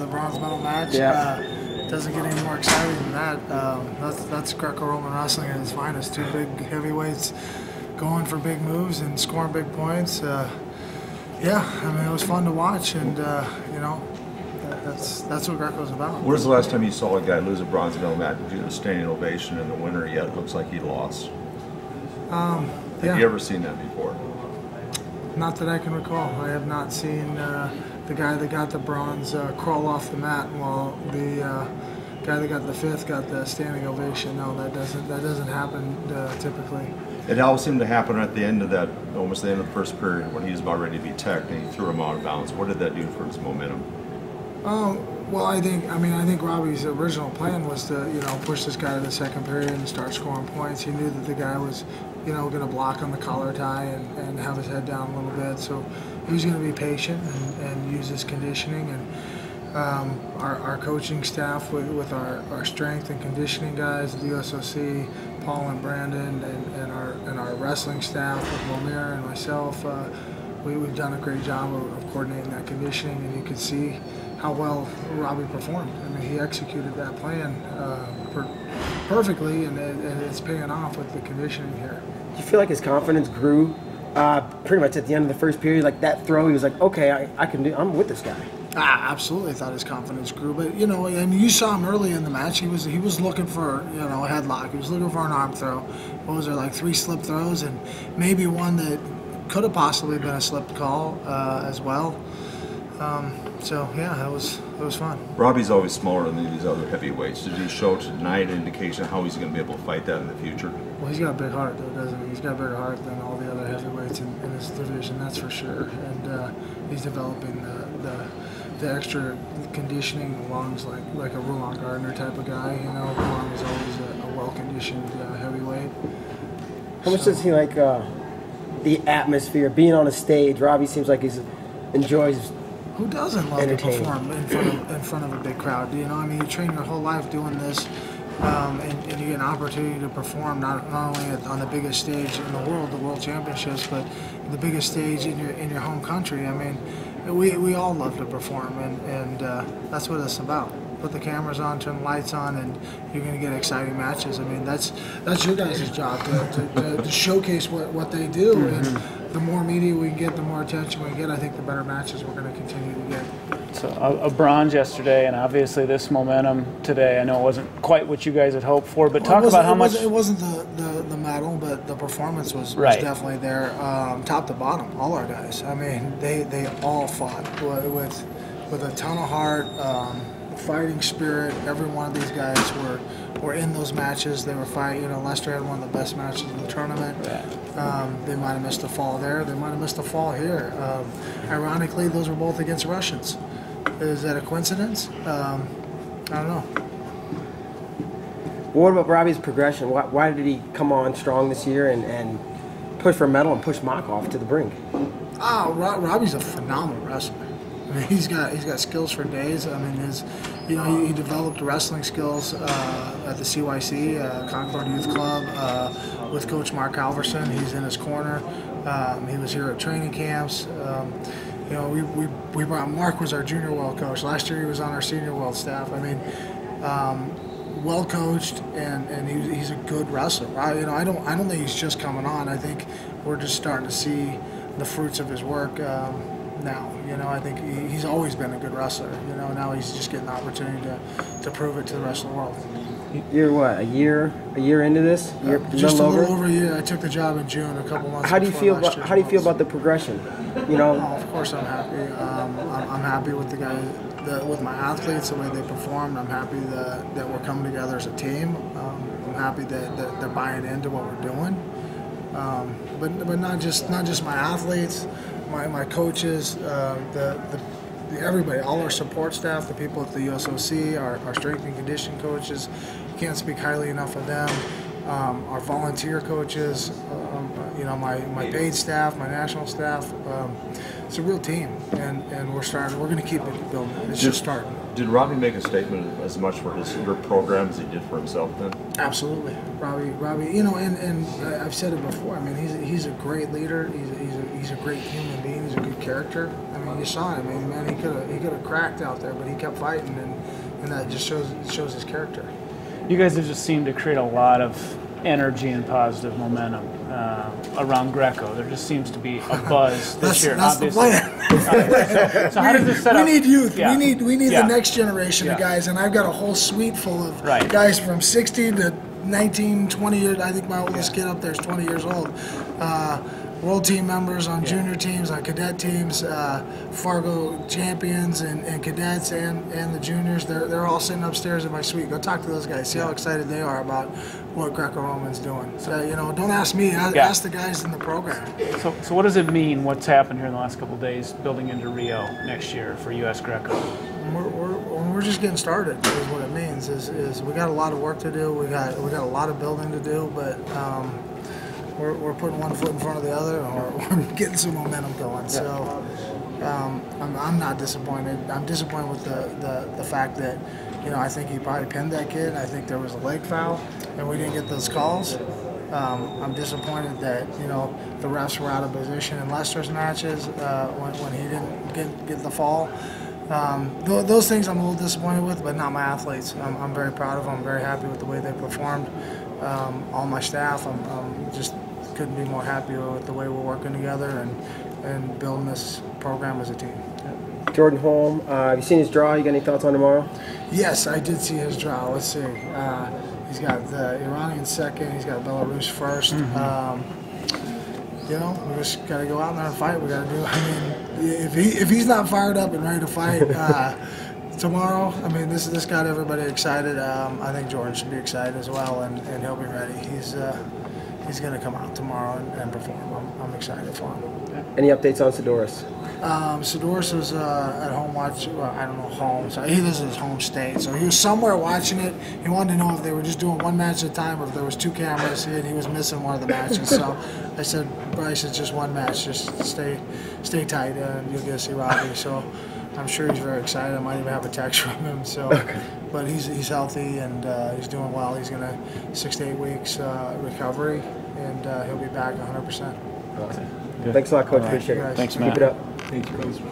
the bronze medal match. Yeah. Doesn't get any more exciting than that. That's Greco-Roman wrestling at its finest. Two big heavyweights going for big moves and scoring big points. Yeah, I mean, it was fun to watch, and you know, that's what Greco's about. Where's the last time you saw a guy lose a bronze medal match due to a standing ovation and the winner yet looks like he lost? Have you ever seen that before? Not that I can recall. I have not seen the guy that got the bronze crawl off the mat while the guy that got the fifth got the standing ovation. No, that doesn't happen typically. It all seemed to happen at the end of that, almost the end of the first period, when he was about ready to be teched and he threw him out of bounds. What did that do for his momentum? Well, I think Robby's original plan was to, you know, push this guy to the second period and start scoring points. He knew that the guy was, you know, going to block on the collar tie and have his head down a little bit. So he was going to be patient and use his conditioning. And our coaching staff with our strength and conditioning guys, the USOC, Paul and Brandon, and our wrestling staff with Momir and myself, we've done a great job of coordinating that conditioning, and you can see how well Robby performed. I mean, he executed that plan perfectly, and it's paying off with the conditioning here. Do you feel like his confidence grew pretty much at the end of the first period? Like that throw, he was like, okay, I'm with this guy. Absolutely thought his confidence grew, but you know, and you saw him early in the match. He was looking for, you know, a headlock. He was looking for an arm throw. What was there, like 3 slip throws, and maybe one that could have possibly been a slipped call as well. So yeah, it was fun. Robby's always smaller than these other heavyweights. Did he show tonight an indication how he's going to be able to fight that in the future? Well, he's got a big heart, though, doesn't he? He's got a bigger heart than all the other heavyweights in his division, that's for sure. And he's developing the extra conditioning. The lungs, like a Roland Gardner type of guy. You know, Roland was always a well-conditioned heavyweight. How much does he like the atmosphere, being on a stage? Robby seems like he enjoys. Who doesn't love to perform in front of a big crowd? You know, I mean, you train your whole life doing this, and you get an opportunity to perform not only on the biggest stage in the World Championships, but the biggest stage in your home country. I mean, we all love to perform, and that's what it's about. Put the cameras on, turn the lights on, and you're going to get exciting matches. I mean, that's your guys' job to showcase what they do. Mm-hmm. And the more media we get, the more attention we get, I think the better matches we're going to continue to get. So a bronze yesterday, and obviously this momentum today. I know it wasn't quite what you guys had hoped for, but talk about how much. It wasn't the medal, but the performance was definitely there, top to bottom. All our guys. I mean, they all fought with a ton of heart. Fighting spirit. Every one of these guys were in those matches. They were fighting. You know, Lester had one of the best matches in the tournament. They might have missed a fall there. They might have missed a fall here. Ironically, those were both against Russians. Is that a coincidence? I don't know. What about Robby's progression? Why did he come on strong this year and push for a medal and push Makov to the brink? Robby's a phenomenal wrestler. I mean, he's got skills for days. I mean, he developed wrestling skills at the CYC, Concord Youth Club, with Coach Mark Halverson. He's in his corner. He was here at training camps. You know, we brought Mark was our junior world coach. Last year he was on our senior world staff. I mean, well coached, and he's a good wrestler. You know, I don't think he's just coming on. I think we're just starting to see the fruits of his work. Now, you know, I think he's always been a good wrestler. You know, now he's just getting the opportunity to prove it to the rest of the world. You're what, a year into this? Just a little over a year. I took the job in June, a couple months. How do you feel about the progression? You know, of course I'm happy. I'm happy with the guys, with my athletes, the way they performed. I'm happy that we're coming together as a team. I'm happy that they're buying into what we're doing. But not just my athletes. My coaches, everybody, all our support staff, the people at the USOC, our strength and conditioning coaches, can't speak highly enough of them. Our volunteer coaches, you know, my paid staff, my national staff. It's a real team, and we're going to keep it building. It's just starting. Did Robby make a statement as much for your program as he did for himself then? Absolutely, Robby. You know, and I've said it before. I mean, he's a great leader. He's a great human being. He's a good character. I mean, mean, you saw him. I mean, man, he could have cracked out there, but he kept fighting, and that just shows his character. You guys have just seemed to create a lot of energy and positive momentum around Greco. There just seems to be a buzz this year. That's obviously. the plan. So how does this set up? We need youth. Yeah. We need Yeah. the next generation Yeah. of guys, and I've got a whole suite full of Right. guys from 16 to 19, 20 years. I think my oldest kid up there is 20 years old. World team members on junior teams, on cadet teams, Fargo champions and cadets and the juniors. They're all sitting upstairs in my suite. Go talk to those guys. See how excited they are about what Greco-Roman's doing. So, you know, don't ask me. Ask the guys in the program. So what does it mean, what's happened here in the last couple of days, building into Rio next year for U.S. Greco? We're just getting started. Is what it means. Is we got a lot of work to do. We got a lot of building to do, but. We're putting one foot in front of the other, and we're getting some momentum going. So I'm not disappointed. I'm disappointed with the fact that, you know, I think he probably pinned that kid. I think there was a leg foul, and we didn't get those calls. I'm disappointed that, you know, the refs were out of position in Lester's matches when he didn't get the fall. Those things I'm a little disappointed with, but not my athletes. I'm very proud of them. I'm very happy with the way they performed. All my staff, I'm just couldn't be more happy with the way we're working together and building this program as a team. Jordan Holm, have you seen his draw? You got any thoughts on tomorrow? Yes, I did see his draw. Let's see. He's got the Iranian second. He's got Belarus first. You know, we just got to go out there and fight. We got to do. I mean, if he's not fired up and ready to fight tomorrow, I mean, this got everybody excited. I think Jordan should be excited as well, and he'll be ready. He's going to come out tomorrow and perform. I'm excited for him. Any updates on Sidoris? Sidoris was at home watching. Well, I don't know home. So he lives in his home state, so he was somewhere watching it. He wanted to know if they were just doing one match at a time or if there was two cameras. He was missing one of the matches. So I said, Bryce, it's just one match. Just stay tight, and you'll get to see Robby. So I'm sure he's very excited. I might even have a text from him. So, but he's healthy and he's doing well. He's gonna 6 to 8 weeks recovery, and he'll be back 100%. Awesome. Thanks a lot, Coach. Appreciate it. Thanks, Matt. Keep it up. Thank you.